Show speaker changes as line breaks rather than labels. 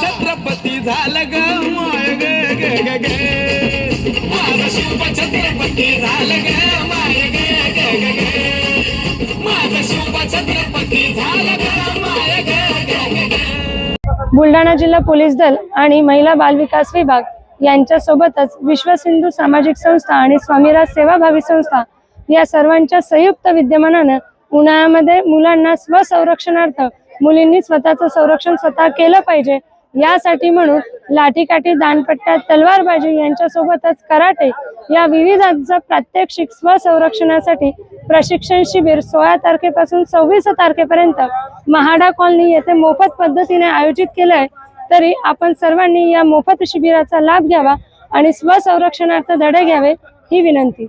छत्रपती झालं ग माय ग ग ग ग माझा शिव छत्रपती झालं ग माय ग ग ग ग माझा शिव छत्रपती झालं ग माय ग ग ग।
बुलढाणा जिल्हा पोलीस दल आणि महिला बाल विकास विभाग यांच्यासोबतच विश्व सिंधू सामाजिक संस्था आणि स्वामीराज सेवाभावी संस्था या सर्वांच्या संयुक्त विद्यमानाने उन्हाळ्यामध्ये मुलांना स्वसंरक्षणार्थ मुलींनी स्वतःचं संरक्षण स्वतः केलं पाहिजे यासाठी म्हणून लाठीकाठी, दांडपट्टा, तलवारबाजी यांच्यासोबतच कराटे या विविधांचं प्रात्यक्षिक स्वसंरक्षणासाठी प्रशिक्षण शिबिर 16 तारखेपासून 26 तारखेपर्यंत महाडा कॉलनी येथे मोफत पद्धतीने आयोजित केले आहे। तरी आपण सर्वांनी या मोफत शिबिराचा लाभ घ्यावा आणि स्वसंरक्षणार्थ धडे घ्यावे ही विनंती।